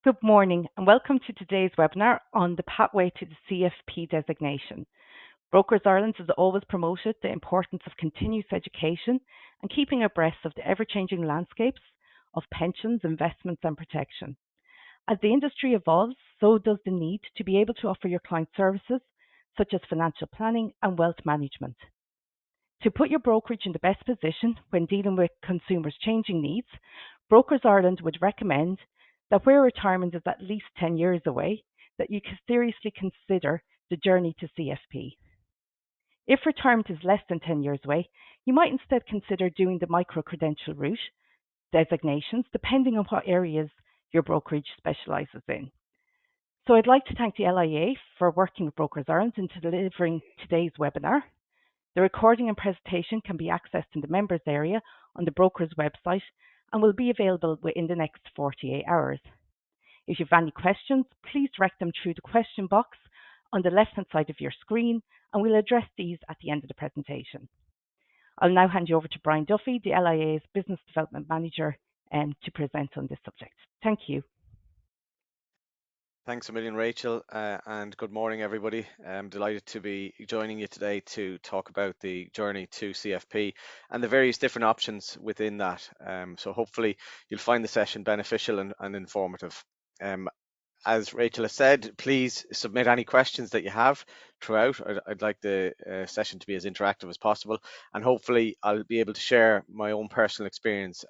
Good morning and welcome to today's webinar on the pathway to the CFP designation. Brokers Ireland has always promoted the importance of continuous education and keeping abreast of the ever-changing landscapes of pensions, investments and protection. As the industry evolves, so does the need to be able to offer your client services such as financial planning and wealth management. To put your brokerage in the best position when dealing with consumers' changing needs, Brokers Ireland would recommend that where retirement is at least 10 years away, that you can seriously consider the journey to CFP. If retirement is less than 10 years away, you might instead consider doing the micro-credential route, designations, depending on what areas your brokerage specialises in. So I'd like to thank the LIA for working with Brokers Ireland in delivering today's webinar. The recording and presentation can be accessed in the members area on the broker's website and will be available within the next 48 hours. If you have any questions, please direct them through the question box on the left-hand side of your screen, and we'll address these at the end of the presentation. I'll now hand you over to Brian Dunphy, the LIA's Business Development Manager, to present on this subject. Thank you. Thanks a million, Rachel, and good morning, everybody. I'm delighted to be joining you today to talk about the journey to CFP and the various different options within that. So hopefully you'll find the session beneficial and informative. As Rachel has said, please submit any questions that you have throughout. I'd like the session to be as interactive as possible, and hopefully I'll be able to share my own personal experience.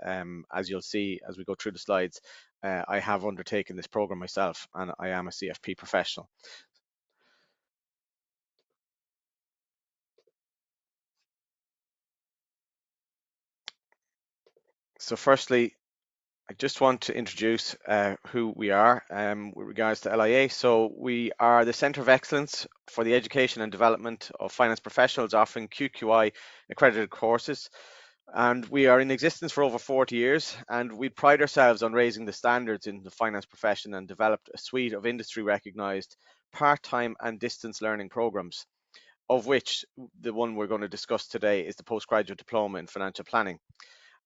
As you'll see as we go through the slides, I have undertaken this program myself, and I am a CFP professional. So firstly, I just want to introduce who we are with regards to LIA. So we are the Centre of Excellence for the Education and Development of Finance Professionals, offering QQI accredited courses. And we are in existence for over 40 years, and we pride ourselves on raising the standards in the finance profession and developed a suite of industry recognised part-time and distance learning programs, of which the one we're going to discuss today is the postgraduate diploma in financial planning.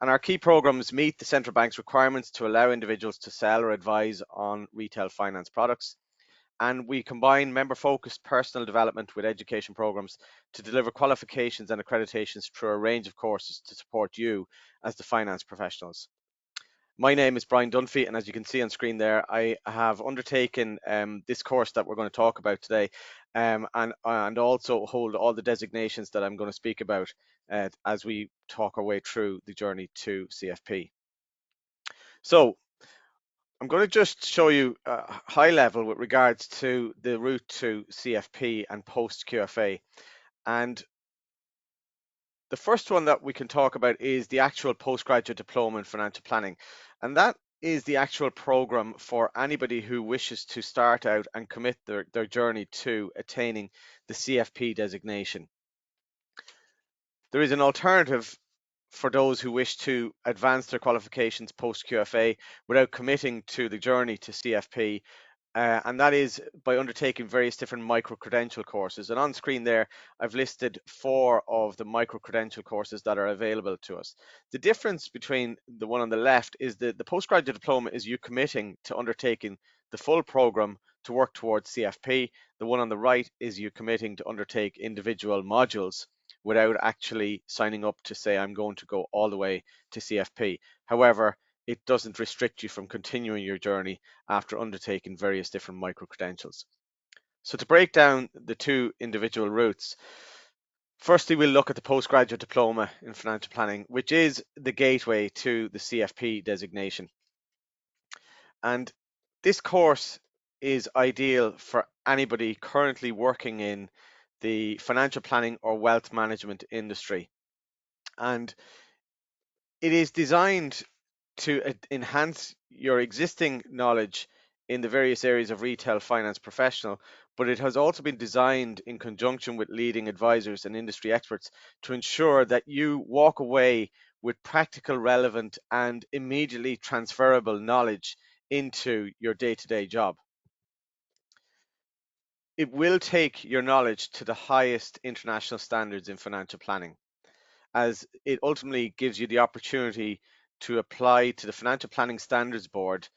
And our key programs meet the central bank's requirements to allow individuals to sell or advise on retail finance products. And we combine member-focused personal development with education programs to deliver qualifications and accreditations through a range of courses to support you as the finance professionals. My name is Brian Dunphy, and as you can see on screen there, I have undertaken this course that we're going to talk about today, and also hold all the designations that I'm going to speak about as we talk our way through the journey to CFP. So I'm going to just show you high level with regards to the route to CFP and post QFA. And the first one that we can talk about is the actual postgraduate diploma in financial planning. And that is the actual program for anybody who wishes to start out and commit their journey to attaining the CFP designation. There is an alternative for those who wish to advance their qualifications post QFA without committing to the journey to CFP, and that is by undertaking various different micro-credential courses. And on screen there, I've listed 4 of the micro-credential courses that are available to us. The difference between the one on the left is that the postgraduate diploma is you committing to undertaking the full program to work towards CFP. The one on the right is you committing to undertake individual modules without actually signing up to say, I'm going to go all the way to CFP. However, it doesn't restrict you from continuing your journey after undertaking various different micro-credentials. So to break down the 2 individual routes, firstly, we'll look at the postgraduate diploma in financial planning, which is the gateway to the CFP designation. And this course is ideal for anybody currently working in the financial planning or wealth management industry. And it is designed to enhance your existing knowledge in the various areas of retail finance professional, but it has also been designed in conjunction with leading advisors and industry experts to ensure that you walk away with practical, relevant, and immediately transferable knowledge into your day-to-day job. It will take your knowledge to the highest international standards in financial planning, as it ultimately gives you the opportunity to apply to the Financial Planning Standards Board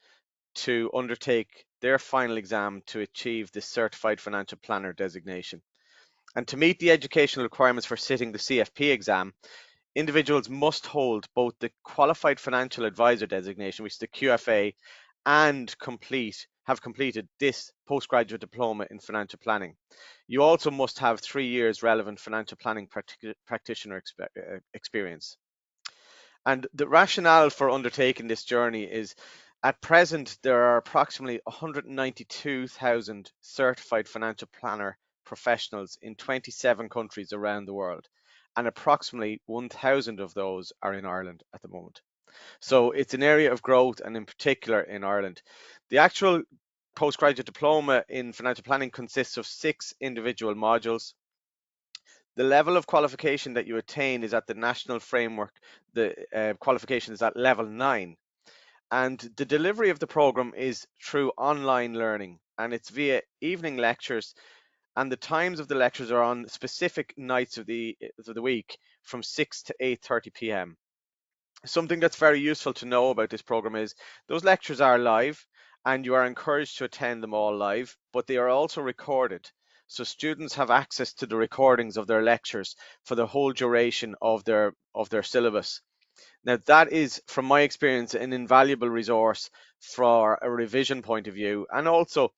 to undertake their final exam to achieve the Certified Financial Planner designation. And to meet the educational requirements for sitting the CFP exam, individuals must hold both the Qualified Financial Advisor designation, which is the QFA, and have completed this postgraduate diploma in financial planning. You also must have 3 years relevant financial planning practitioner experience. And the rationale for undertaking this journey is, at present, there are approximately 192,000 certified financial planner professionals in 27 countries around the world, and approximately 1,000 of those are in Ireland at the moment. So it's an area of growth, and in particular in Ireland. The actual postgraduate diploma in financial planning consists of 6 individual modules. The level of qualification that you attain is at the national framework. The qualification is at level 9. And the delivery of the program is through online learning, and it's via evening lectures, and the times of the lectures are on specific nights of the week from 6 to 8:30 p.m. Something that's very useful to know about this program is those lectures are live, and you are encouraged to attend them all live, but they are also recorded. So students have access to the recordings of their lectures for the whole duration of their syllabus. Now, that is, from my experience, an invaluable resource for a revision point of view. And also,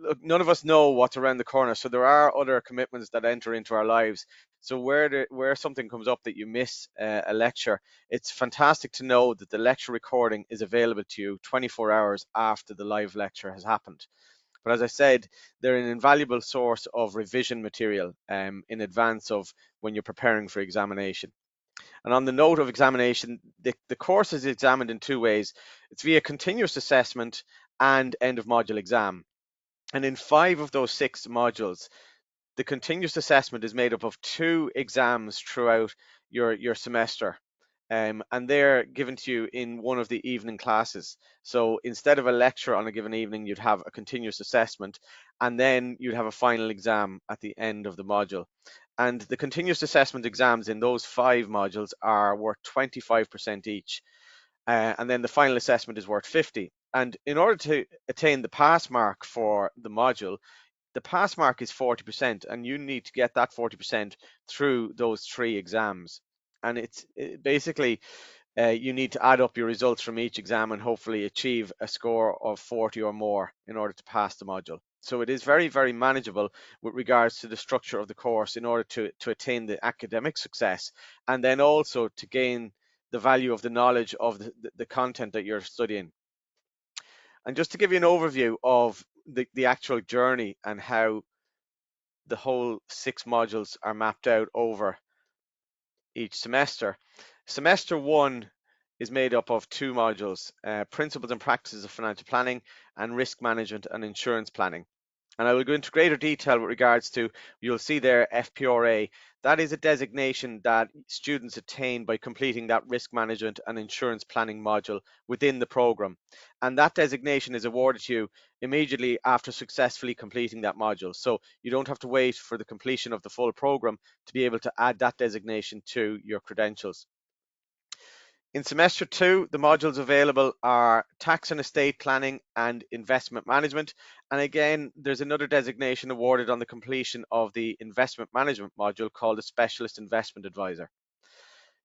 look, none of us know what's around the corner, so there are other commitments that enter into our lives. So where something comes up that you miss a lecture, it's fantastic to know that the lecture recording is available to you 24 hours after the live lecture has happened. But as I said, they're an invaluable source of revision material in advance of when you're preparing for examination. And on the note of examination, the course is examined in 2 ways. It's via continuous assessment and end of module exam. And in 5 of those 6 modules, the continuous assessment is made up of 2 exams throughout your semester. And they're given to you in one of the evening classes. So instead of a lecture on a given evening, you'd have a continuous assessment, and then you'd have a final exam at the end of the module. And the continuous assessment exams in those 5 modules are worth 25% each. And then the final assessment is worth 50. And in order to attain the pass mark for the module, the pass mark is 40%, and you need to get that 40% through those 3 exams. And basically, you need to add up your results from each exam and hopefully achieve a score of 40 or more in order to pass the module. So it is very, very manageable with regards to the structure of the course in order to attain the academic success, and then also to gain the value of the knowledge of the content that you're studying. And just to give you an overview of the actual journey and how the whole 6 modules are mapped out over each semester. Semester 1 is made up of 2 modules, Principles and Practices of Financial Planning and Risk Management and Insurance Planning. And I will go into greater detail with regards to, you'll see there, FPRA. That is a designation that students attain by completing that risk management and insurance planning module within the program. And that designation is awarded to you immediately after successfully completing that module. So you don't have to wait for the completion of the full program to be able to add that designation to your credentials. In semester 2, the modules available are tax and estate planning and investment management. And again, there's another designation awarded on the completion of the investment management module called a specialist investment advisor.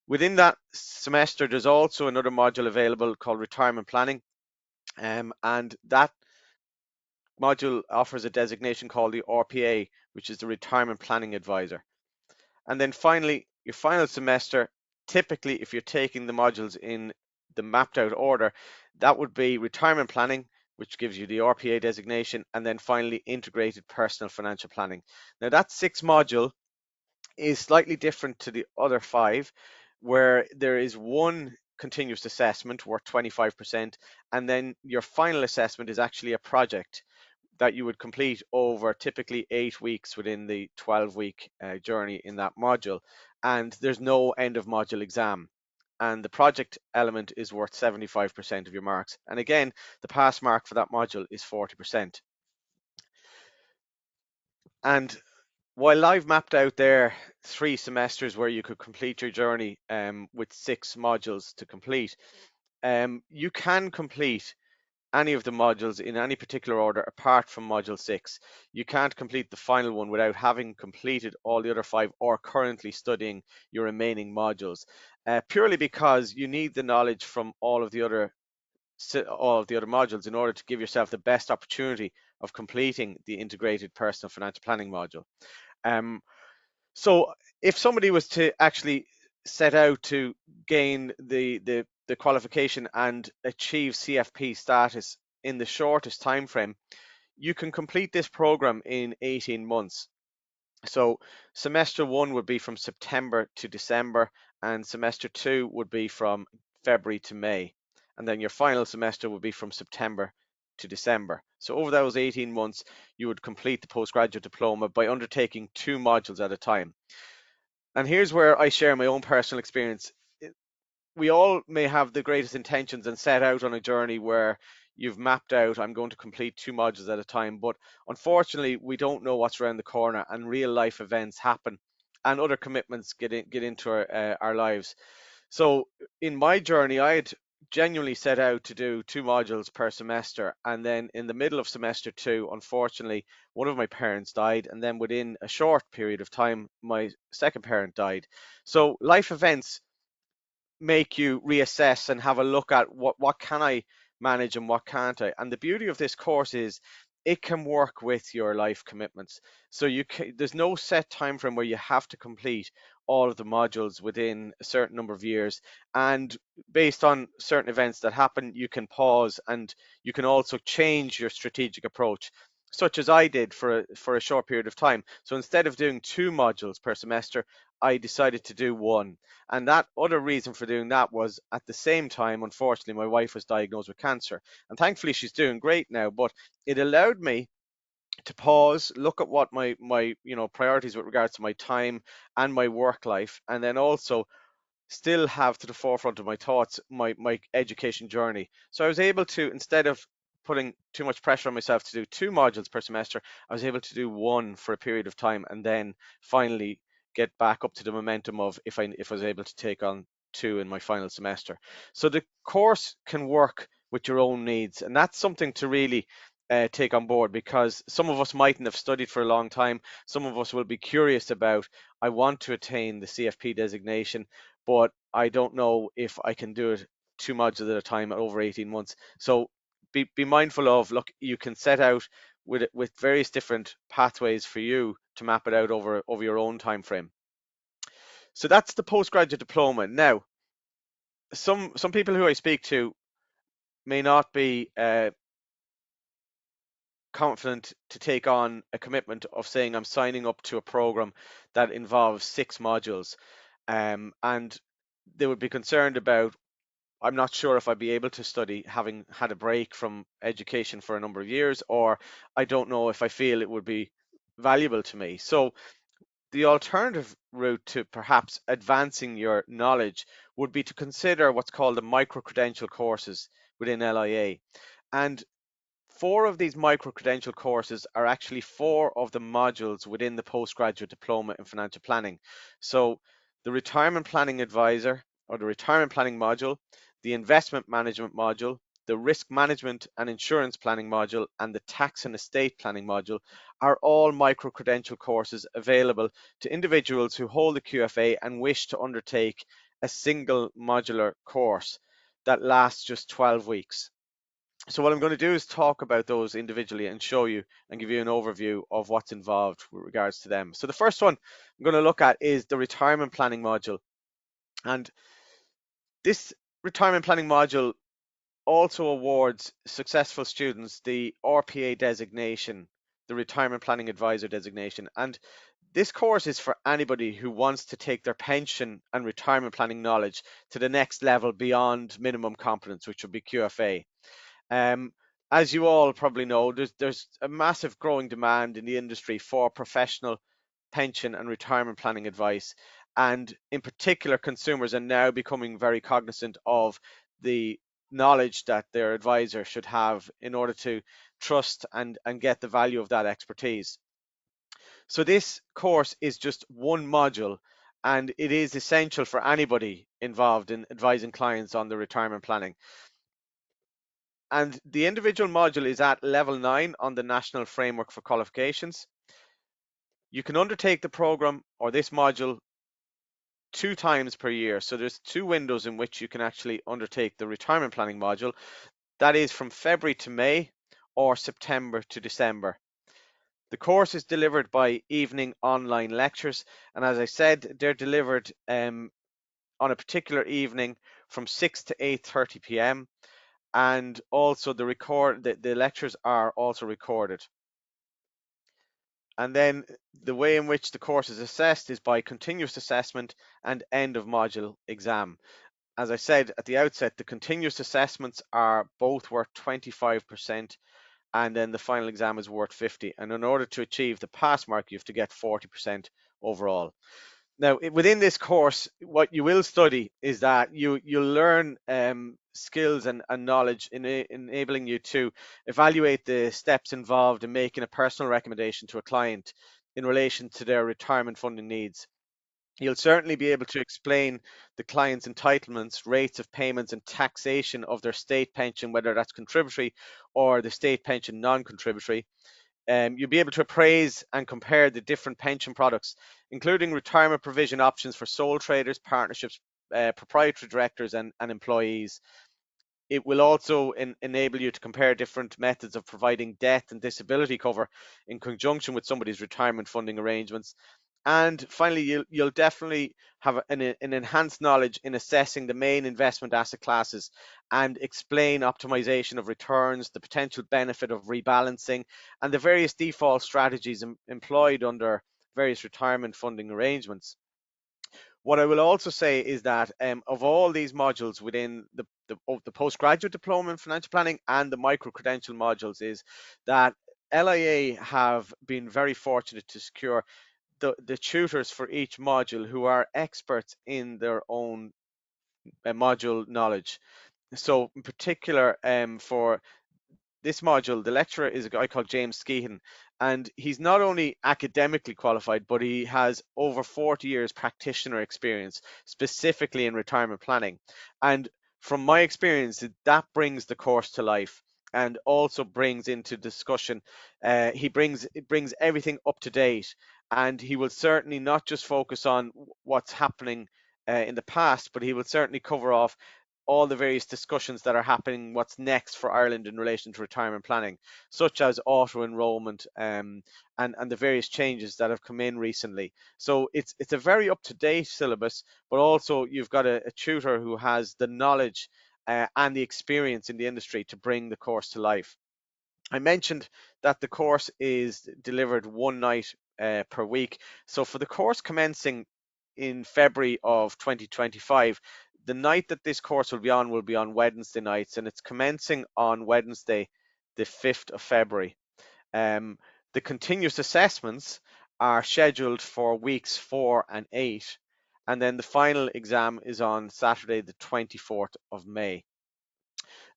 Within that semester, there's also another module available called retirement planning. And that module offers a designation called the RPA, which is the retirement planning advisor. And then finally, your final semester, typically if you're taking the modules in the mapped out order, that would be retirement planning, which gives you the RPA designation, and then finally integrated personal financial planning. Now that 6 module is slightly different to the other 5, where there is one continuous assessment worth 25%, and then your final assessment is actually a project that you would complete over typically 8 weeks within the 12-week journey in that module. And there's no end of module exam. And the project element is worth 75% of your marks. And again, the pass mark for that module is 40%. And while I've mapped out there 3 semesters where you could complete your journey with 6 modules to complete, you can complete any of the modules in any particular order apart from module 6. You can't complete the final one without having completed all the other 5 or currently studying your remaining modules, purely because you need the knowledge from all of the other modules in order to give yourself the best opportunity of completing the integrated personal financial planning module. So if somebody was to actually set out to gain the qualification and achieve CFP status in the shortest time frame, you can complete this program in 18 months. So semester 1 would be from September to December, and semester 2 would be from February to May. And then your final semester would be from September to December. So over those 18 months, you would complete the postgraduate diploma by undertaking 2 modules at a time. And here's where I share my own personal experience. We all may have the greatest intentions and set out on a journey where you've mapped out, I'm going to complete 2 modules at a time, but unfortunately we don't know what's around the corner, and real life events happen and other commitments get into our lives. So in my journey, I had genuinely set out to do 2 modules per semester, and then in the middle of semester 2, unfortunately, one of my parents died, and then within a short period of time, my second parent died. So life events make you reassess and have a look at what can I manage and what can't I. And the beauty of this course is it can work with your life commitments. So there's no set time frame where you have to complete all of the modules within a certain number of years. And based on certain events that happen, you can pause, and you can also change your strategic approach, such as I did for a short period of time. So instead of doing 2 modules per semester, I decided to do 1. And that other reason for doing that was, at the same time, unfortunately, my wife was diagnosed with cancer. And thankfully, she's doing great now. But it allowed me to pause, look at what my priorities with regards to my time and my work life, and then also still have to the forefront of my thoughts my education journey. So I was able to, instead of putting too much pressure on myself to do 2 modules per semester, I was able to do 1 for a period of time, and then finally get back up to the momentum of if I was able to take on 2 in my final semester. So the course can work with your own needs, and that's something to really take on board, because some of us mightn't have studied for a long time. Some of us will be curious about, I want to attain the CFP designation, but I don't know if I can do it 2 modules at a time over 18 months. So be mindful of, look, you can set out with various different pathways for you to map it out over your own time frame. So that's the postgraduate diploma. Now, some people who I speak to may not be confident to take on a commitment of saying, I'm signing up to a program that involves 6 modules, and they would be concerned about, I'm not sure if I'd be able to study having had a break from education for a number of years, or I don't know if I feel it would be valuable to me. So the alternative route to perhaps advancing your knowledge would be to consider what's called the micro-credential courses within LIA. And 4 of these micro-credential courses are actually 4 of the modules within the postgraduate diploma in financial planning. So the retirement planning advisor, or the retirement planning module, the investment management module, the risk management and insurance planning module, and the tax and estate planning module are all micro-credential courses available to individuals who hold the QFA and wish to undertake a single modular course that lasts just 12 weeks. So what I'm going to do is talk about those individually and show you and give you an overview of what's involved with regards to them. So the first one I'm going to look at is the retirement planning module. And this retirement planning module also awards successful students the RPA designation, the retirement planning advisor designation. And this course is for anybody who wants to take their pension and retirement planning knowledge to the next level beyond minimum competence, which would be QFA. Um, as you all probably know, there's a massive growing demand in the industry for professional pension and retirement planning advice. And in particular, consumers are now becoming very cognizant of the knowledge that their advisor should have in order to trust and get the value of that expertise. So this course is just 1 module, and it is essential for anybody involved in advising clients on the retirement planning. And the individual module is at level 9 on the National Framework for Qualifications. You can undertake the program or this module 2 times per year. So there's 2 windows in which you can actually undertake the retirement planning module. That is from February to May or September to December. The course is delivered by evening online lectures, and as I said, they're delivered on a particular evening from 6 to 8:30 p.m. and also the lectures are also recorded. And then the way in which the course is assessed is by continuous assessment and end of module exam. As I said at the outset, the continuous assessments are both worth 25%, and then the final exam is worth 50. And in order to achieve the pass mark, you have to get 40% overall. Now, within this course, what you will study is that you'll learn skills and knowledge enabling you to evaluate the steps involved in making a personal recommendation to a client in relation to their retirement funding needs. You'll certainly be able to explain the client's entitlements, rates of payments, and taxation of their state pension, whether that's contributory or the state pension non-contributory. You'll be able to appraise and compare the different pension products, including retirement provision options for sole traders, partnerships, proprietary directors, and employees. It will also enable you to compare different methods of providing death and disability cover in conjunction with somebody's retirement funding arrangements. And finally, you'll definitely have an enhanced knowledge in assessing the main investment asset classes and explain optimization of returns, the potential benefit of rebalancing, and the various default strategies employed under various retirement funding arrangements. What I will also say is that of all these modules within the postgraduate diploma in financial planning and the micro-credential modules is that LIA have been very fortunate to secure the tutors for each module who are experts in their own module knowledge. So in particular, for this module, the lecturer is a guy called James Skehan, and he's not only academically qualified, but he has over 40 years practitioner experience, specifically in retirement planning. And from my experience, that brings the course to life and also brings into discussion. It brings everything up to date, and he will certainly not just focus on what's happening in the past, but he will certainly cover off all the various discussions that are happening, what's next for Ireland in relation to retirement planning, such as auto enrolment and the various changes that have come in recently. So it's a very up to date syllabus, but also you've got a tutor who has the knowledge and the experience in the industry to bring the course to life. I mentioned that the course is delivered one night per week. So for the course commencing in February of 2025, the night that this course will be on Wednesday nights, and it's commencing on Wednesday, the 5th of February. The continuous assessments are scheduled for weeks 4 and 8, and then the final exam is on Saturday, the 24th of May.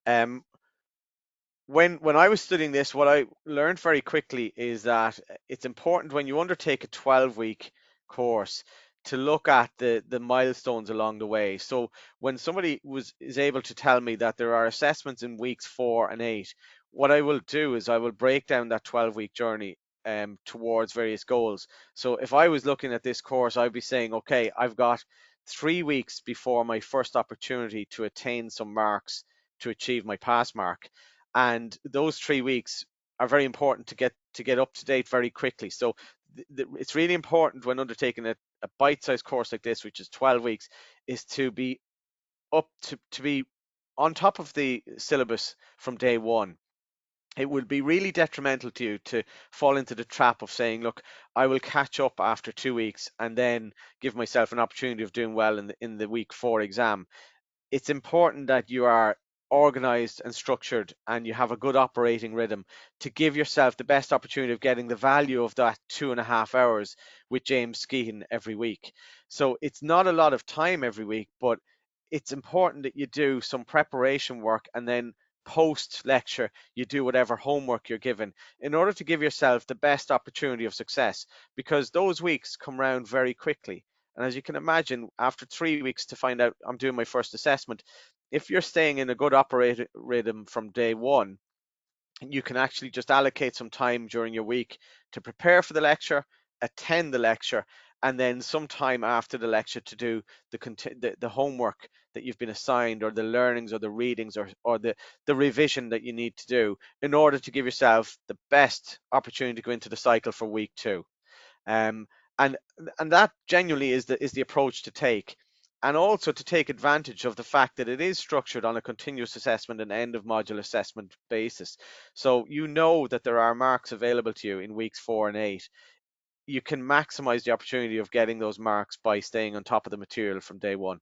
When I was studying this, what I learned very quickly is that it's important when you undertake a 12-week course to look at the milestones along the way. So when somebody is able to tell me that there are assessments in weeks 4 and 8, what I will do is I will break down that 12-week journey towards various goals. So if I was looking at this course, I'd be saying, okay, I've got 3 weeks before my first opportunity to attain some marks to achieve my pass mark, and those 3 weeks are very important to get up to date very quickly. So it's really important when undertaking a bite-sized course like this, which is 12 weeks, is to be up to be on top of the syllabus from day one. It would be really detrimental to you to fall into the trap of saying, look, I will catch up after 2 weeks and then give myself an opportunity of doing well in the week 4 exam. It's important that you are organized and structured and you have a good operating rhythm to give yourself the best opportunity of getting the value of that 2.5 hours with James Skehan every week. So it's not a lot of time every week, but it's important that you do some preparation work, and then post lecture you do whatever homework you're given in order to give yourself the best opportunity of success, because those weeks come round very quickly. And as you can imagine, after 3 weeks to find out I'm doing my first assessment, if you're staying in a good operating rhythm from day one, you can actually just allocate some time during your week to prepare for the lecture, attend the lecture, and then some time after the lecture to do the homework that you've been assigned, or the learnings, or the readings, or the revision that you need to do, in order to give yourself the best opportunity to go into the cycle for week two. Um, and that genuinely is the approach to take, and also to take advantage of the fact that it is structured on a continuous assessment and end of module assessment basis. So you know that there are marks available to you in weeks 4 and 8. You can maximize the opportunity of getting those marks by staying on top of the material from day one.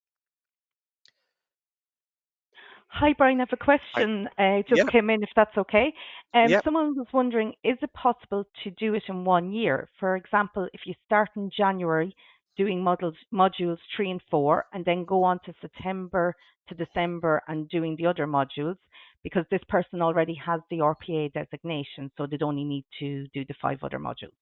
Hi, Brian. I have a I question just Yeah, came in, if that's okay. yeah. Someone was wondering, is it possible to do it in 1 year? For example, if you start in January doing modules 3 and 4, and then go on to September to December and doing the other modules, because this person already has the RPA designation, so they'd only need to do the 5 other modules.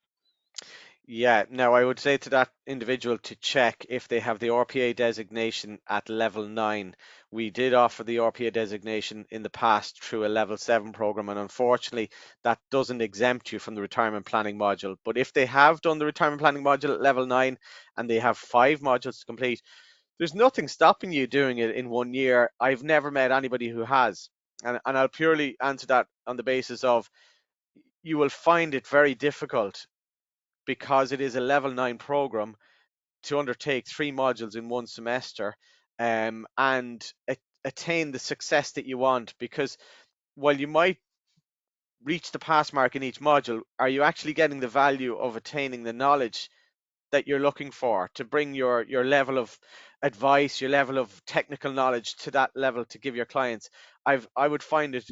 Yeah, now I would say to that individual to check if they have the RPA designation at level 9. We did offer the RPA designation in the past through a level 7 program, and unfortunately, that doesn't exempt you from the retirement planning module. But if they have done the retirement planning module at level 9 and they have 5 modules to complete, there's nothing stopping you doing it in 1 year. I've never met anybody who has. And I'll purely answer that on the basis of, you will find it very difficult, because it is a level 9 program, to undertake 3 modules in one semester, and attain the success that you want. Because while you might reach the pass mark in each module, are you actually getting the value of attaining the knowledge that you're looking for to bring your level of advice, your level of technical knowledge to that level to give your clients? I would find it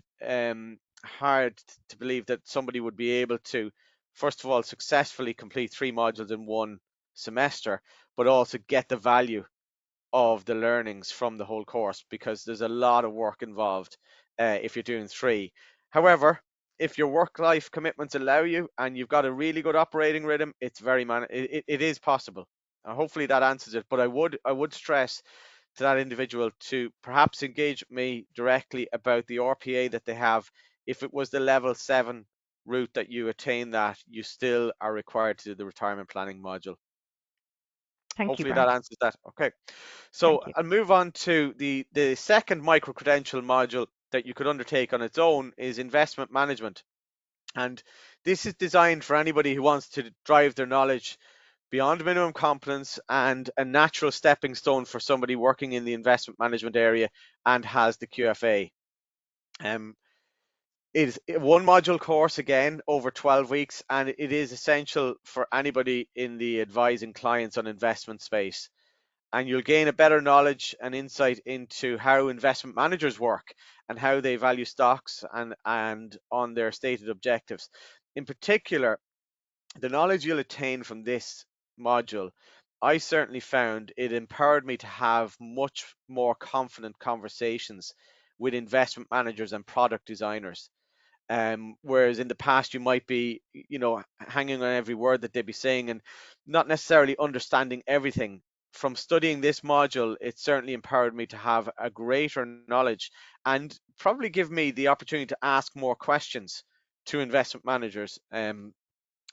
hard to believe that somebody would be able to, first of all, successfully complete 3 modules in one semester, but also get the value of the learnings from the whole course, because there's a lot of work involved if you're doing 3. However, if your work-life commitments allow you and you've got a really good operating rhythm, it is possible. Hopefully that answers it. But I would stress to that individual to perhaps engage with me directly about the RPA that they have. If it was the level 7 route that you attain, that you still are required to do the retirement planning module. Thank you, Hopefully Brian. that answers that. Okay. So Thank you. I'll move on to the second micro credential module that you could undertake on its own, is investment management. And this is designed for anybody who wants to drive their knowledge beyond minimum competence, and a natural stepping stone for somebody working in the investment management area and has the QFA. Um, it is a 1 module course, again, over 12 weeks, and it is essential for anybody in the advising clients on investment space. And you'll gain a better knowledge and insight into how investment managers work and how they value stocks, and on their stated objectives. In particular, the knowledge you'll attain from this module, I certainly found it empowered me to have much more confident conversations with investment managers and product designers. Whereas in the past, you might be, hanging on every word that they'd be saying, and not necessarily understanding everything. From studying this module, it certainly empowered me to have a greater knowledge, and probably give me the opportunity to ask more questions to investment managers,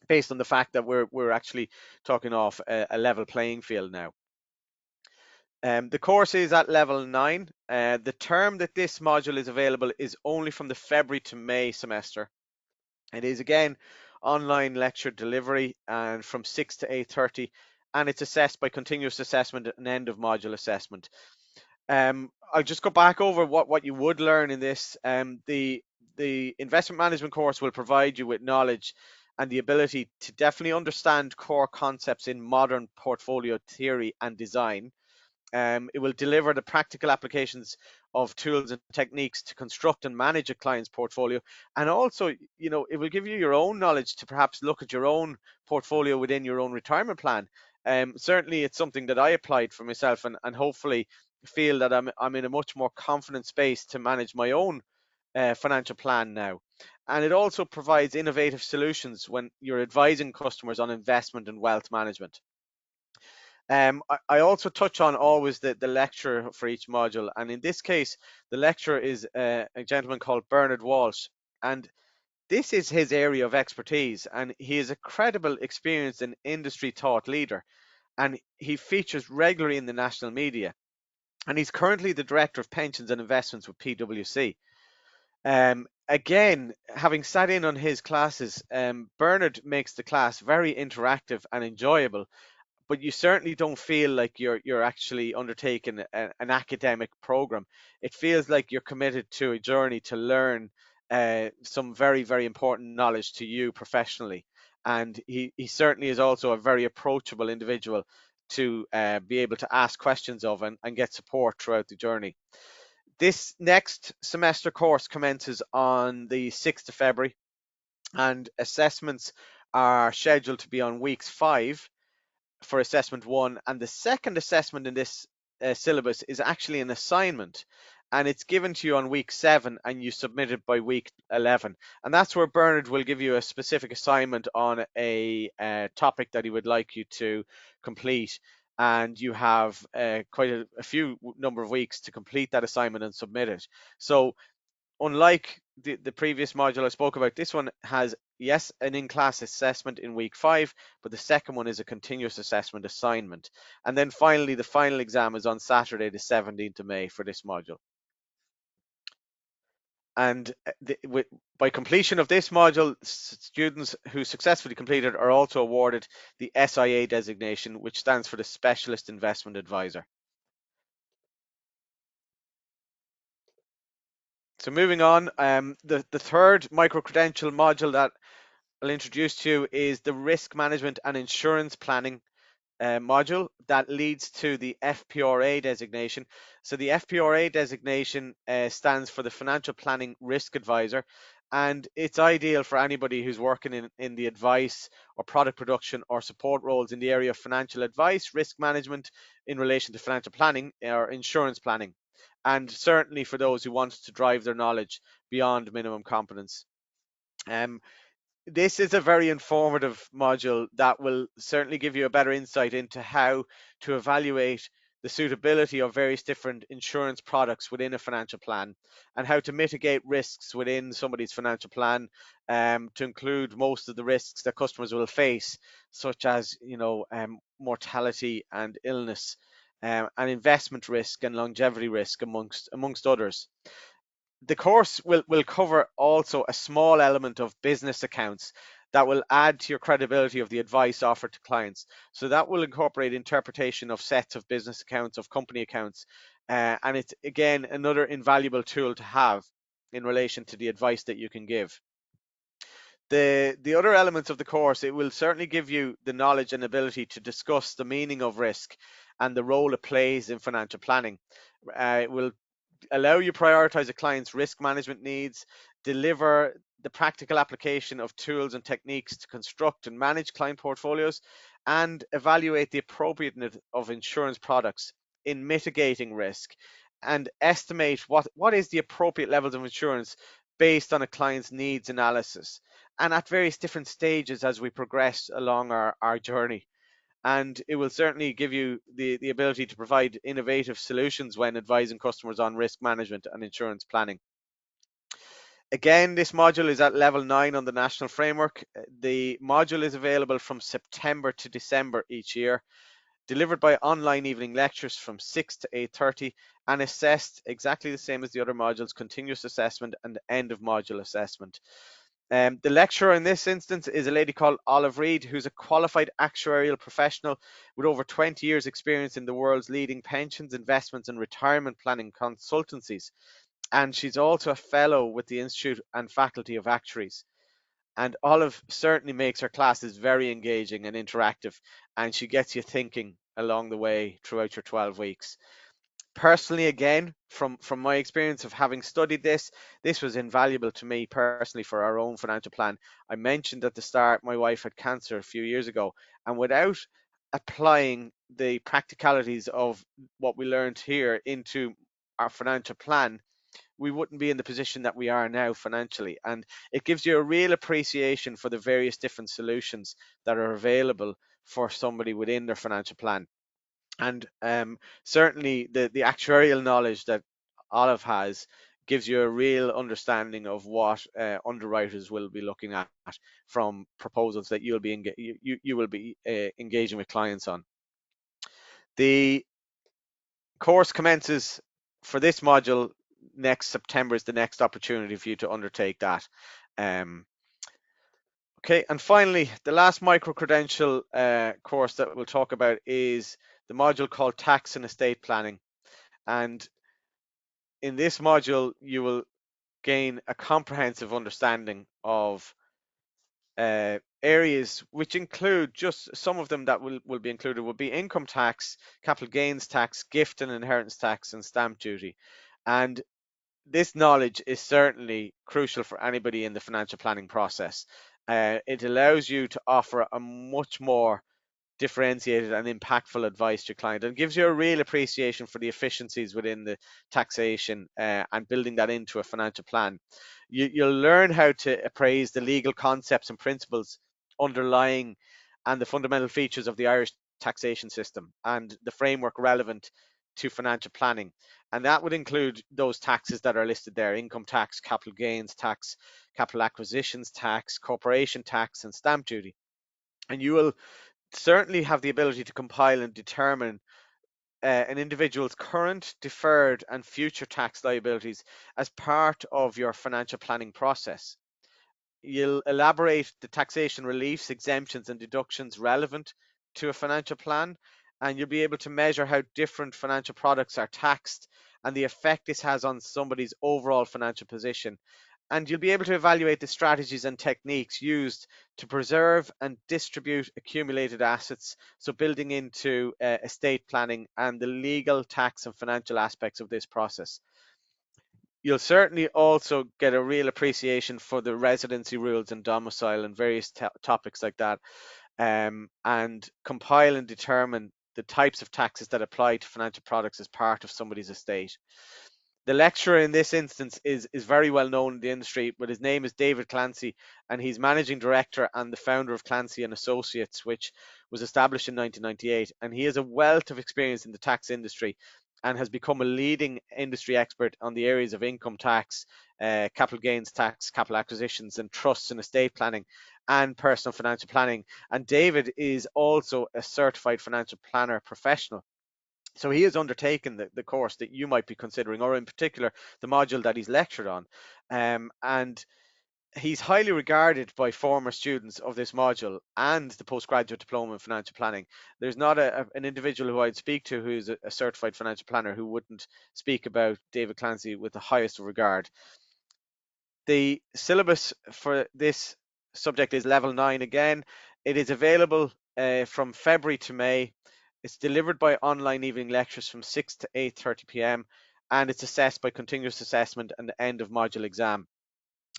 based on the fact that we're actually talking off a level playing field now. The course is at level 9. The term that this module is available is only from the February to May semester. It is, again, online lecture delivery, and from 6 to 8:30, and it's assessed by continuous assessment and end of module assessment. I'll just go back over what you would learn in this. The investment management course will provide you with knowledge and the ability to definitely understand core concepts in modern portfolio theory and design. It will deliver the practical applications of tools and techniques to construct and manage a client's portfolio. And also, it will give you your own knowledge to perhaps look at your own portfolio within your own retirement plan. Certainly, it's something that I applied for myself, and hopefully feel that I'm in a much more confident space to manage my own financial plan now. And it also provides innovative solutions when you're advising customers on investment and wealth management. I also touch on always the lecturer for each module, and in this case, the lecturer is a gentleman called Bernard Walsh, and this is his area of expertise, and he is a credible, experienced, and industry thought leader, and he features regularly in the national media, and he's currently the director of pensions and investments with PwC. Again, having sat in on his classes, Bernard makes the class very interactive and enjoyable, but you certainly don't feel like you're actually undertaking an academic program. It feels like you're committed to a journey to learn some very, very important knowledge to you professionally. And he certainly is also a very approachable individual to be able to ask questions of and get support throughout the journey. This next semester course commences on the 6th of February, and assessments are scheduled to be on weeks 5 for assessment 1, and the second assessment in this syllabus is actually an assignment, and it's given to you on week 7 and you submit it by week 11, and that's where Bernard will give you a specific assignment on a topic that he would like you to complete, and you have quite a few number of weeks to complete that assignment and submit it. So unlike the previous module I spoke about, this one has, yes, an in-class assessment in week 5, but the second one is a continuous assessment assignment. And then finally, the final exam is on Saturday, the 17th of May for this module. And by completion of this module, students who successfully completed are also awarded the SIA designation, which stands for the Specialist Investment Advisor. So moving on, the third micro-credential module that I'll introduce to you is the risk management and insurance planning module that leads to the FPRA designation. So the FPRA designation stands for the Financial Planning Risk Advisor, and it's ideal for anybody who's working in the advice or product production or support roles in the area of financial advice, risk management in relation to financial planning or insurance planning, and certainly for those who want to drive their knowledge beyond minimum competence. Um, this is a very informative module that will certainly give you a better insight into how to evaluate the suitability of various different insurance products within a financial plan, and how to mitigate risks within somebody's financial plan, to include most of the risks that customers will face, such as mortality and illness, and investment risk and longevity risk amongst others. The course will cover also a small element of business accounts that will add to your credibility of the advice offered to clients. So that will incorporate interpretation of sets of business accounts, of company accounts, and it's again another invaluable tool to have in relation to the advice that you can give. The other elements of the course, it will certainly give you the knowledge and ability to discuss the meaning of risk and the role it plays in financial planning. It will allow you prioritize a client's risk management needs, deliver the practical application of tools and techniques to construct and manage client portfolios, and evaluate the appropriateness of insurance products in mitigating risk, and estimate what is the appropriate levels of insurance based on a client's needs analysis, and at various different stages as we progress along our journey. And it will certainly give you the ability to provide innovative solutions when advising customers on risk management and insurance planning. Again, this module is at level 9 on the national framework. The module is available from September to December each year, delivered by online evening lectures from 6 to 8:30, and assessed exactly the same as the other modules, continuous assessment and end of module assessment. The lecturer in this instance is a lady called Olive Reed, who's a qualified actuarial professional with over 20 years experience in the world's leading pensions, investments and retirement planning consultancies. And she's also a fellow with the Institute and Faculty of Actuaries. And Olive certainly makes her classes very engaging and interactive, and she gets you thinking along the way throughout your 12 weeks. Personally, again, from my experience of having studied this was invaluable to me personally for our own financial plan. I mentioned at the start my wife had cancer a few years ago, and without applying the practicalities of what we learned here into our financial plan, we wouldn't be in the position that we are now financially. And it gives you a real appreciation for the various different solutions that are available for somebody within their financial plan. And certainly the actuarial knowledge that Olive has gives you a real understanding of what underwriters will be looking at from proposals that you will be engaging with clients on. The course commences for this module next September is the next opportunity for you to undertake that. Okay, and finally, the last micro-credential course that we'll talk about is the module called Tax and Estate Planning. And in this module, you will gain a comprehensive understanding of areas which include, just some of them that will be included would be income tax, capital gains tax, gift and inheritance tax, and stamp duty. And this knowledge is certainly crucial for anybody in the financial planning process. It allows you to offer a much more differentiated and impactful advice to your client, and gives you a real appreciation for the efficiencies within the taxation and building that into a financial plan. You'll learn how to appraise the legal concepts and principles underlying and the fundamental features of the Irish taxation system and the framework relevant to financial planning. And that would include those taxes that are listed there: income tax, capital gains tax, capital acquisitions tax, corporation tax, and stamp duty. And you will certainly have the ability to compile and determine an individual's current, deferred, and future tax liabilities as part of your financial planning process. You'll elaborate the taxation reliefs, exemptions, and deductions relevant to a financial plan, and you'll be able to measure how different financial products are taxed and the effect this has on somebody's overall financial position. And you'll be able to evaluate the strategies and techniques used to preserve and distribute accumulated assets, so building into estate planning and the legal, tax, and financial aspects of this process. You'll certainly also get a real appreciation for the residency rules and domicile and various topics like that, and compile and determine the types of taxes that apply to financial products as part of somebody's estate. The lecturer in this instance is very well known in the industry, but his name is David Clancy, and he's managing director and the founder of Clancy and Associates, which was established in 1998. And he has a wealth of experience in the tax industry and has become a leading industry expert on the areas of income tax, capital gains tax, capital acquisitions, and trusts and estate planning, and personal financial planning. And David is also a certified financial planner professional. So he has undertaken the course that you might be considering, or in particular, the module that he's lectured on. And he's highly regarded by former students of this module and the postgraduate diploma in financial planning. There's not an individual who I'd speak to who's a certified financial planner who wouldn't speak about David Clancy with the highest regard. The syllabus for this subject is level 9 again. It is available from February to May. It's delivered by online evening lectures from 6 to 8:30 p.m. and it's assessed by continuous assessment and the end of module exam.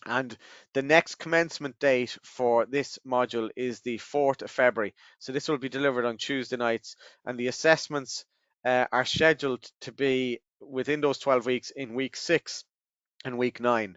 And the next commencement date for this module is the 4th of February. So this will be delivered on Tuesday nights, and the assessments are scheduled to be within those 12 weeks in week 6 and week 9.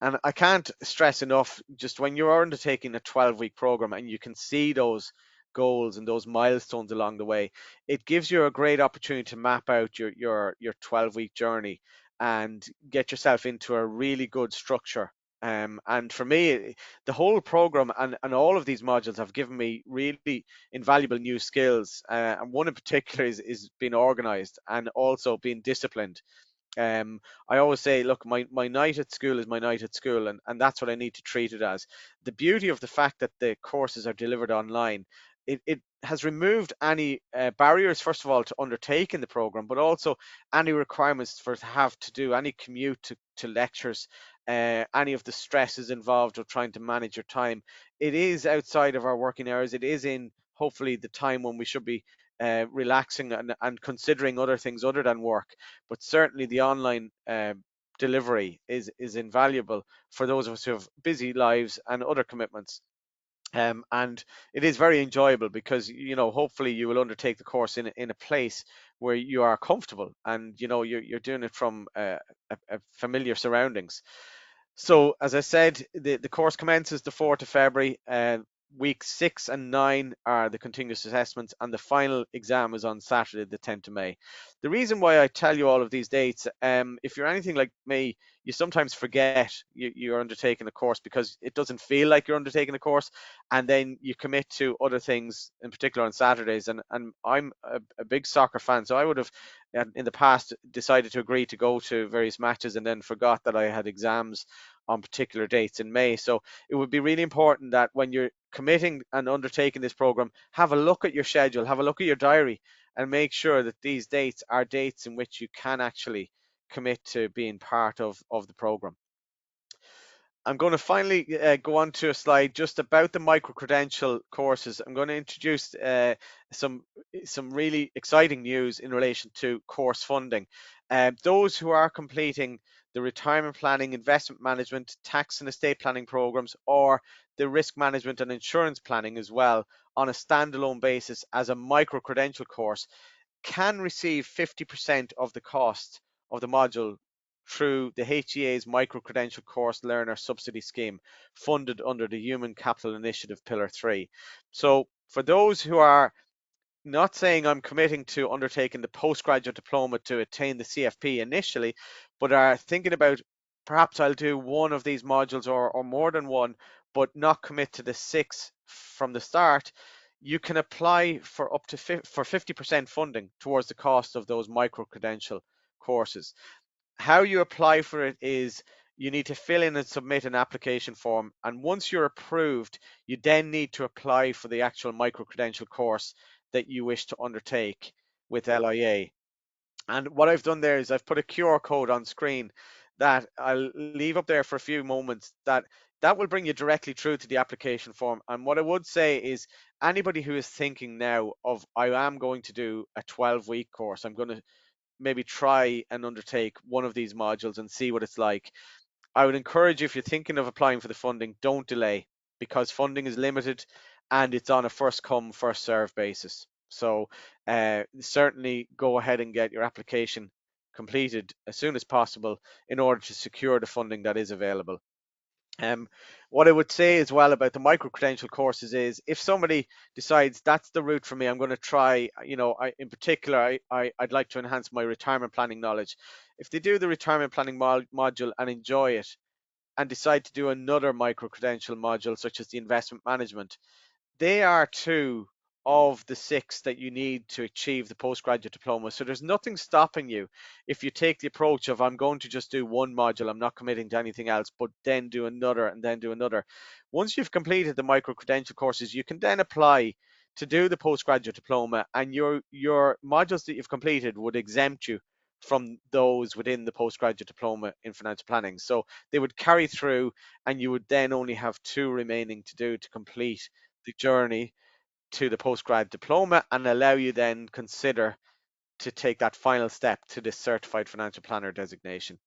And I can't stress enough, just when you're undertaking a 12-week program and you can see those goals and those milestones along the way, it gives you a great opportunity to map out your 12-week journey and get yourself into a really good structure. And for me, the whole program and all of these modules have given me really invaluable new skills. And one in particular is being organized and also being disciplined. I always say, look, my night at school is my night at school, and that's what I need to treat it as. The beauty of the fact that the courses are delivered online, it has removed any barriers, first of all, to undertaking the program, but also any requirements for to have to do any commute to lectures, any of the stresses involved of trying to manage your time. It is outside of our working hours. It is in hopefully the time when we should be relaxing and considering other things other than work. But certainly the online delivery is invaluable for those of us who have busy lives and other commitments. And it is very enjoyable because, hopefully you will undertake the course in a place where you are comfortable and, you're doing it from a familiar surroundings. So, as I said, the course commences the 4th of February. week 6 and 9 are the continuous assessments, and the final exam is on Saturday, the 10th of May. The reason why I tell you all of these dates, if you're anything like me, you sometimes forget you're undertaking a course because it doesn't feel like you're undertaking a course, and then you commit to other things, in particular on Saturdays. And I'm a big soccer fan, so I would have in the past decided to agree to go to various matches and then forgot that I had exams on particular dates in May. So it would be really important that when you're committing and undertaking this program, have a look at your schedule, have a look at your diary, and make sure that these dates are dates in which you can actually commit to being part of the program. I'm going to finally go on to a slide just about the micro-credential courses. I'm going to introduce some really exciting news in relation to course funding. Those who are completing the retirement planning, investment management, tax and estate planning programs, or the risk management and insurance planning as well on a standalone basis as a micro-credential course can receive 50% of the cost of the module through the HEA's Micro-Credential Course Learner Subsidy Scheme, funded under the Human Capital Initiative Pillar 3. So for those who are not saying I'm committing to undertaking the postgraduate diploma to attain the CFP initially, but are thinking about perhaps I'll do one of these modules or more than one, but not commit to the 6 from the start, you can apply for up to 50% funding towards the cost of those micro-credential courses. How you apply for it is you need to fill in and submit an application form, and once you're approved, you then need to apply for the actual micro-credential course that you wish to undertake with LIA. And what I've done there is I've put a QR code on screen that I'll leave up there for a few moments, that will bring you directly through to the application form. And what I would say is anybody who is thinking now of I am going to do a 12-week course, I'm going to maybe try and undertake one of these modules and see what it's like. I would encourage you, if you're thinking of applying for the funding, don't delay, because funding is limited and it's on a first come, first serve basis. So certainly go ahead and get your application completed as soon as possible in order to secure the funding that is available. Um, what I would say as well about the micro credential courses is if somebody decides that's the route for me, I'm going to try, in particular, I'd like to enhance my retirement planning knowledge. If they do the retirement planning module and enjoy it and decide to do another micro credential module, such as the investment management, they are two of the 6 that you need to achieve the postgraduate diploma. So there's nothing stopping you if you take the approach of I'm going to just do one module, I'm not committing to anything else, but then do another and then do another. Once you've completed the micro credential courses, you can then apply to do the postgraduate diploma, and your modules that you've completed would exempt you from those within the postgraduate diploma in financial planning. So they would carry through, and you would then only have 2 remaining to do to complete the journey to the postgrad diploma and allow you then consider to take that final step to this certified financial planner designation.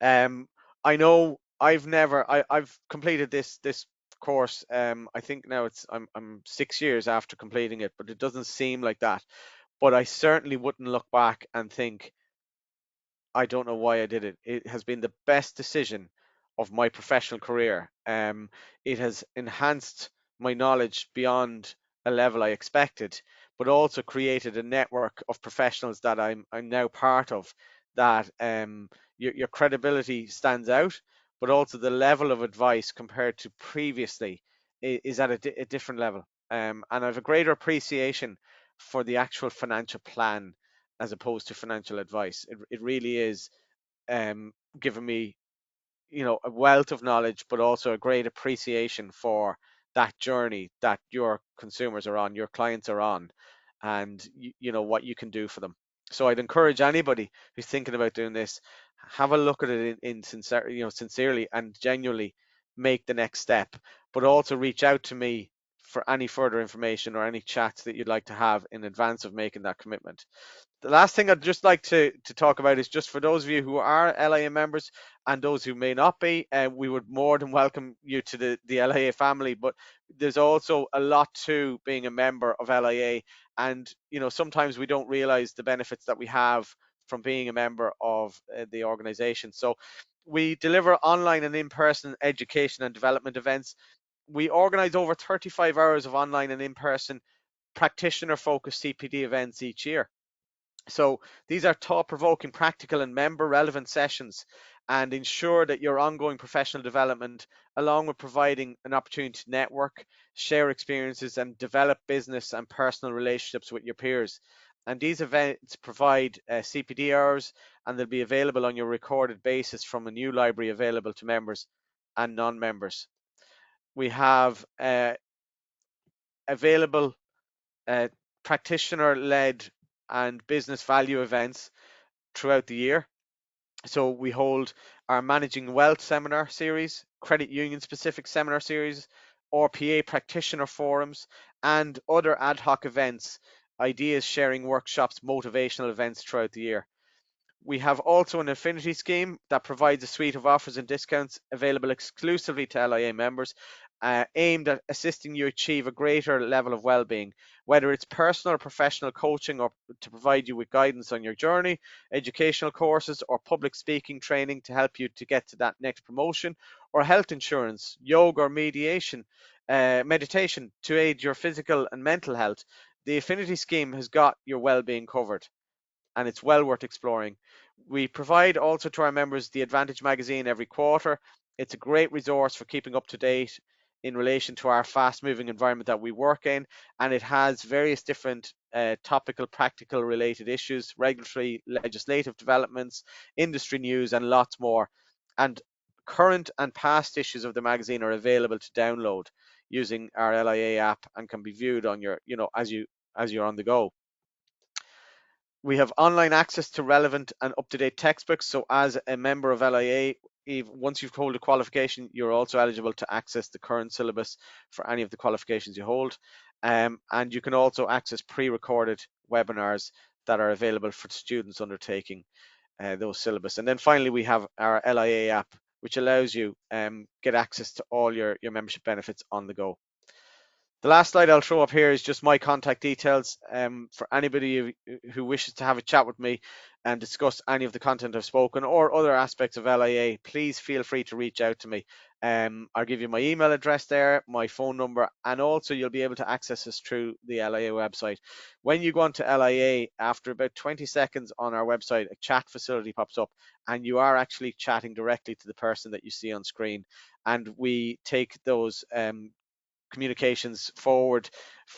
I know I've completed this course. I think now I'm 6 years after completing it, but it doesn't seem like that. But I certainly wouldn't look back and think I don't know why I did it. It has been the best decision of my professional career. It has enhanced my knowledge beyond a level I expected, but also created a network of professionals that I'm now part of. That your credibility stands out, but also the level of advice compared to previously is at a different level. And I have a greater appreciation for the actual financial plan as opposed to financial advice. It really is giving me, a wealth of knowledge, but also a great appreciation for that journey that your consumers are on, your clients are on, and what you can do for them. So I'd encourage anybody who's thinking about doing this, have a look at it sincerely and genuinely make the next step, but also reach out to me for any further information or any chats that you'd like to have in advance of making that commitment. The last thing I'd just like to talk about is just for those of you who are LIA members and those who may not be, we would more than welcome you to the LIA family. But there's also a lot to being a member of LIA, and sometimes we don't realize the benefits that we have from being a member of the organization. So we deliver online and in-person education and development events. We organise over 35 hours of online and in-person practitioner-focused CPD events each year. So these are thought-provoking, practical and member-relevant sessions, and ensure that your ongoing professional development, along with providing an opportunity to network, share experiences and develop business and personal relationships with your peers. And these events provide CPD hours, and they'll be available on your recorded basis from a new library available to members and non-members. We have available uh, practitioner-led and business value events throughout the year. So we hold our Managing Wealth seminar series, credit union specific seminar series, RPA practitioner forums, and other ad hoc events, ideas sharing workshops, motivational events throughout the year. We have also an affinity scheme that provides a suite of offers and discounts available exclusively to LIA members, aimed at assisting you achieve a greater level of well-being, whether it's personal or professional coaching, or to provide you with guidance on your journey, educational courses, or public speaking training to help you to get to that next promotion, or health insurance, yoga or meditation to aid your physical and mental health. The affinity scheme has got your well-being covered, and it's well worth exploring. We provide also to our members the Advantage magazine every quarter. It's a great resource for keeping up to date in relation to our fast moving environment that we work in, and it has various different topical, practical related issues, regulatory, legislative developments, industry news, and lots more. And current and past issues of the magazine are available to download using our LIA app and can be viewed on your, as you're on the go. We have online access to relevant and up-to-date textbooks. So as a member of LIA, once you've hold a qualification, you're also eligible to access the current syllabus for any of the qualifications you hold. And you can also access pre-recorded webinars that are available for students undertaking those syllabus. And then finally, we have our LIA app, which allows you get access to all your membership benefits on the go. The last slide I'll throw up here is just my contact details. For anybody who wishes to have a chat with me and discuss any of the content I've spoken or other aspects of LIA, please feel free to reach out to me. I'll give you my email address there, my phone number, and also you'll be able to access us through the LIA website. When you go onto LIA, after about 20 seconds on our website, a chat facility pops up, and you are actually chatting directly to the person that you see on screen. And we take those communications forward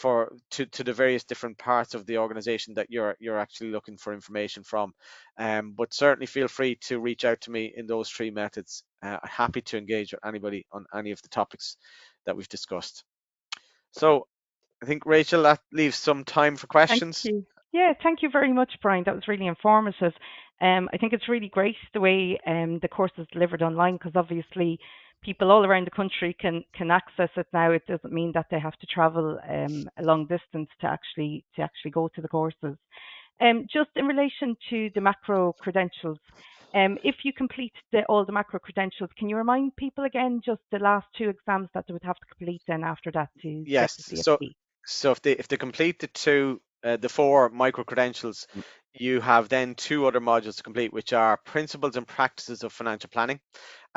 to the various different parts of the organization that you're actually looking for information from. But certainly feel free to reach out to me in those three methods. Happy to engage with anybody on any of the topics that we've discussed. So I think, Rachel, that leaves some time for Thank questions. you. Yeah, thank you very much, Brian. That was really informative. I think it's really great the way the course is delivered online, because obviously people all around the country can access it now. It doesn't mean that they have to travel a long distance to actually go to the courses. Just in relation to the macro credentials, if you complete all the macro credentials, can you remind people again just the last two exams that they would have to complete then after that to get Yes. the So CFP? if they complete the four micro credentials, you have then two other modules to complete, which are principles and practices of financial planning.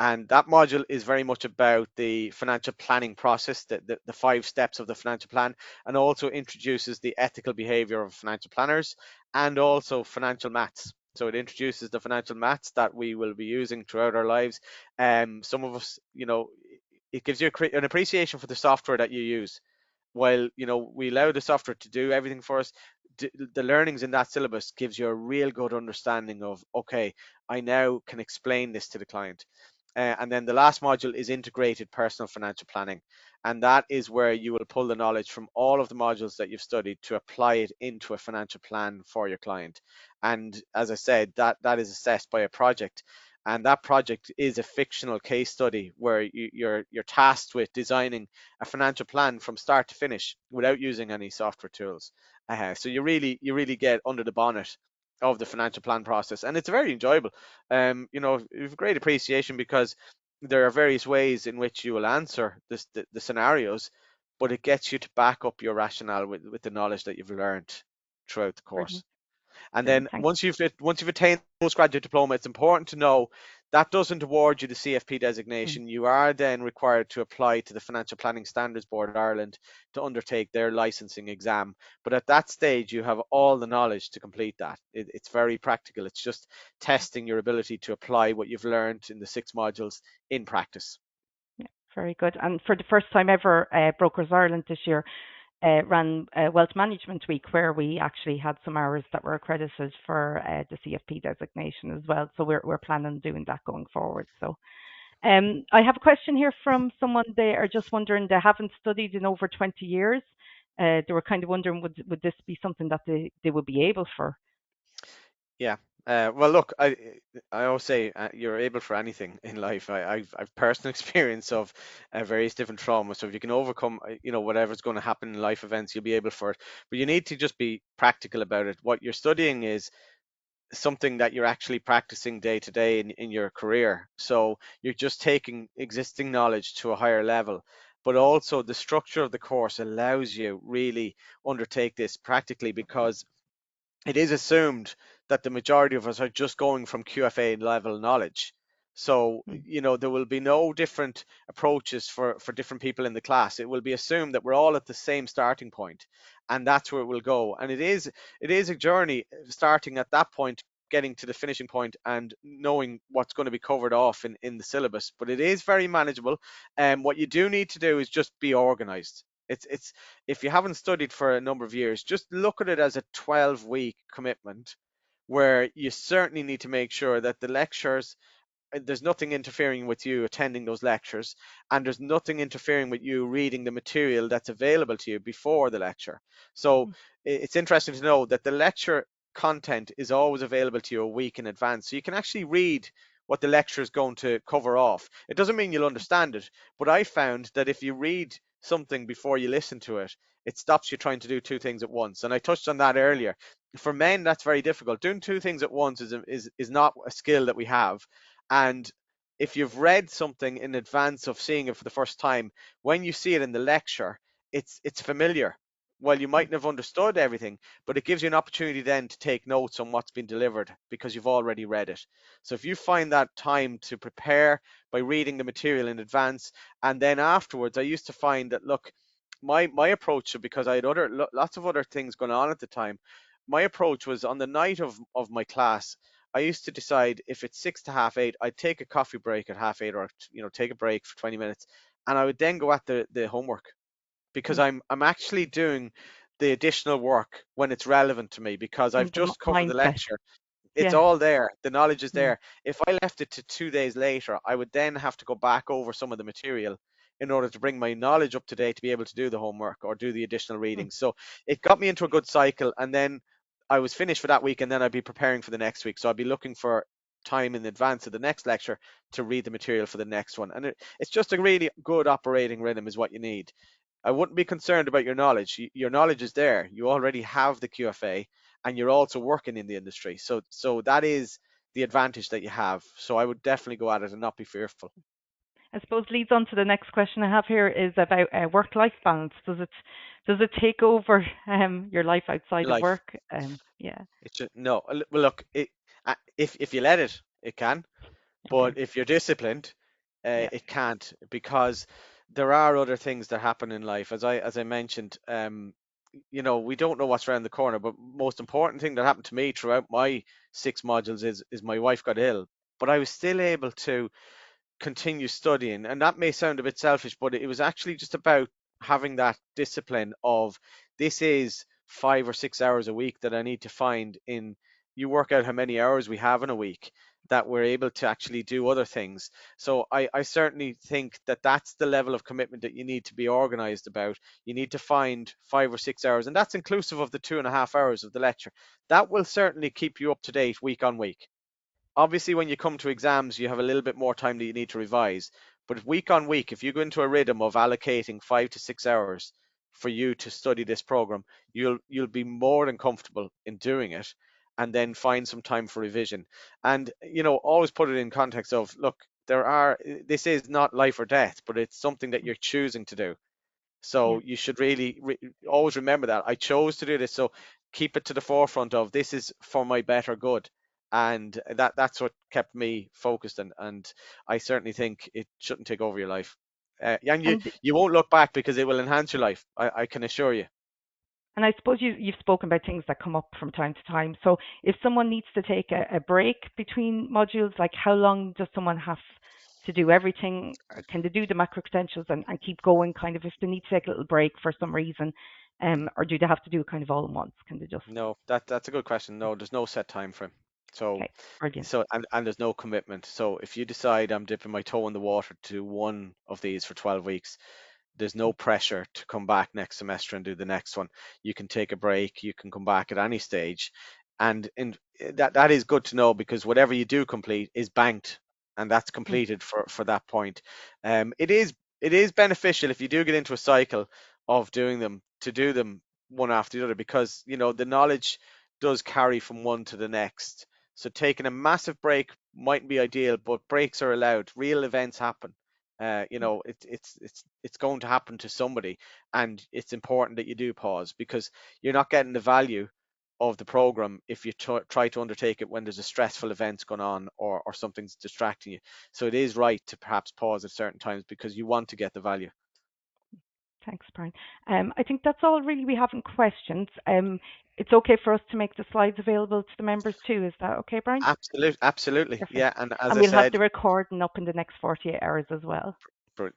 And that module is very much about the financial planning process, the 5 steps of the financial plan, and also introduces the ethical behavior of financial planners and also financial maths. So it introduces the financial maths that we will be using throughout our lives. Some of us, it gives you an appreciation for the software that you use. While we allow the software to do everything for us, the learnings in that syllabus gives you a real good understanding of, okay, I now can explain this to the client. And then the last module is integrated personal financial planning. And that is where you will pull the knowledge from all of the modules that you've studied to apply it into a financial plan for your client. And as I said, that is assessed by a project. And that project is a fictional case study where you're tasked with designing a financial plan from start to finish without using any software tools. So you really get under the bonnet of the financial plan process, and it's very enjoyable. You have great appreciation because there are various ways in which you will answer the scenarios, but it gets you to back up your rationale with the knowledge that you've learned throughout the course. Brilliant. And Brilliant. then Thanks. once you've attained postgraduate diploma, it's important to know that doesn't award you the CFP Mm, designation. You are then required to apply to the Financial Planning Standards Board of Ireland to undertake their licensing exam. But at that stage, you have all the knowledge to complete that. It's very practical. It's just testing your ability to apply what you've learned in the 6 modules in practice. yeah, very good. And for the first time ever, Brokers Ireland this year ran Wealth Management Week, where we actually had some hours that were accredited for the CFP designation as well. So we're planning on doing that going forward. So I have a question here from someone. They are just wondering, they haven't studied in over 20 years. They were kind of wondering, would this be something that they would be able for? Yeah. Well, look, I always say you're able for anything in life. I've personal experience of various different traumas. So if you can overcome, whatever's going to happen in life events, you'll be able for it. But you need to just be practical about it. What you're studying is something that you're actually practicing day to day in your career. So you're just taking existing knowledge to a higher level. But also the structure of the course allows you really undertake this practically because it is assumed that the majority of us are just going from QFA level knowledge. So, Mm, there will be no different approaches for different people in the class. It will be assumed that we're all at the same starting point, and that's where it will go. And it is a journey starting at that point, getting to the finishing point and knowing what's going to be covered off in the syllabus. But it is very manageable. And what you do need to do is just be organized. It's if you haven't studied for a number of years, just look at it as a 12-week commitment where you certainly need to make sure that the lectures, there's nothing interfering with you attending those lectures, and there's nothing interfering with you reading the material that's available to you before the lecture. So mm, it's interesting to know that the lecture content is always available to you a week in advance. So you can actually read what the lecture is going to cover off. It doesn't mean you'll understand it, but I found that if you read something before you listen to it, it stops you trying to do two things at once. And I touched on that earlier. For men, that's very difficult. Doing two things at once is not a skill that we have. And if you've read something in advance of seeing it for the first time, when you see it in the lecture, it's familiar. Well, you mm, mightn't have understood everything, but it gives you an opportunity then to take notes on what's been delivered because you've already read it. So if you find that time to prepare by reading the material in advance, and then afterwards, I used to find that, look, my approach, because I had lots of other things going on at the time, my approach was on the night of my class. I used to decide if it's 6 to half 8, I'd take a coffee break at half 8, or take a break for 20 minutes, and I would then go at the homework because mm. I'm actually doing the additional work when it's relevant to me because I've And the just covered the mindset. lecture. It's Yeah. all there. The knowledge is Mm, there. If I left it to 2 days later, I would then have to go back over some of the material in order to bring my knowledge up to date to be able to do the homework or do the additional mm. reading. So it got me into a good cycle, and then I was finished for that week, and then I'd be preparing for the next week. So I'd be looking for time in advance of the next lecture to read the material for the next one. And it's just a really good operating rhythm is what you need. I wouldn't be concerned about your knowledge. Your knowledge is there. You already have the QFA, and you're also working in the industry. So that is the advantage that you have. So I would definitely go at it and not be fearful. I suppose leads on to the next question I have here is about work-life balance. Does it take over your life outside Your of life. work? Yeah. It's just no. Well, look, if you let it, it can. Okay. But if you're disciplined, Yeah. it can't because there are other things that happen in life. As I mentioned, we don't know what's around the corner. But most important thing that happened to me throughout my 6 modules is my wife got ill, but I was still able to continue studying. And that may sound a bit selfish, but it was actually just about having that discipline of this is 5 or 6 hours a week that I need to find in. You work out how many hours we have in a week that we're able to actually do other things. So I certainly think that that's the level of commitment that you need to be organized about. You need to find 5 or 6 hours, and that's inclusive of the 2.5 hours of the lecture. That will certainly keep you up to date week on week. Obviously, when you come to exams, you have a little bit more time that you need to revise. But week on week, if you go into a rhythm of allocating 5 to 6 hours for you to study this program, you'll be more than comfortable in doing it, and then find some time for revision. And always put it in context of, look, this is not life or death, but it's something that you're choosing to do. So Yeah. you should really always remember that I chose to do this. So keep it to the forefront of this is for my better good. And that's what kept me focused, and I certainly think it shouldn't take over your life. And And you won't look back because it will enhance your life. I can assure you. And I suppose you've spoken about things that come up from time to time. So if someone needs to take a break between modules, like how long does someone have to do everything? Or can they do the macro credentials and keep going kind of if they need to take a little break for some reason? Or do they have to do it kind of all at once? Can they just, No, that's a good question. No, there's no set time frame. So okay, brilliant. and there's no commitment. So if you decide I'm dipping my toe in the water to one of these for 12 weeks, there's no pressure to come back next semester and do the next one. You can take a break, you can come back at any stage. And that is good to know, because whatever you do complete is banked, and that's Mm, completed for that point. It is beneficial if you do get into a cycle of doing them, to do them one after the other, because the knowledge does carry from one to the next. So taking a massive break mightn't be ideal, but breaks are allowed. Real events happen. It's going to happen to somebody, and it's important that you do pause, because you're not getting the value of the program if you try to undertake it when there's a stressful event going on, or something's distracting you. So it is right to perhaps pause at certain times because you want to get the value. thanks, Brian. I think that's all really we have in questions. It's okay for us to make the slides available to the members too. Is that okay, Brian? Absolutely, Perfect. yeah. And as And I we'll have said, the recording up in the next 48 hours as well.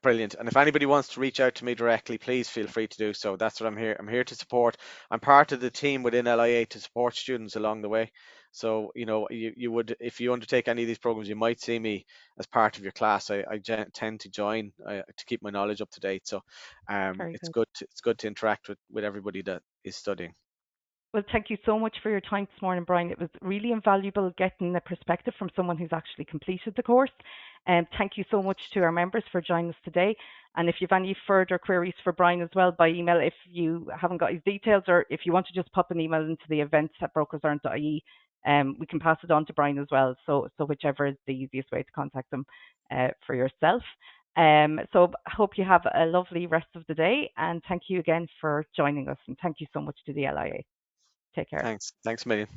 brilliant. And if anybody wants to reach out to me directly, please feel free to do so. That's what I'm here. I'm here to support. I'm part of the team within LIA to support students along the way. So, you would, if you undertake any of these programs, you might see me as part of your class. I tend to join to keep my knowledge up to date. So, Very it's good. good to interact with everybody that is studying. Well, thank you so much for your time this morning, Brian. It was really invaluable getting the perspective from someone who's actually completed the course. And thank you so much to our members for joining us today. And if you have any further queries for Brian as well by email, if you haven't got his details, or if you want to just pop an email into the events at brokersireland.ie, we can pass it on to Brian as well. So whichever is the easiest way to contact him for yourself. So I hope you have a lovely rest of the day, and thank you again for joining us, and thank you so much to the LIA. Take care. Thanks a million.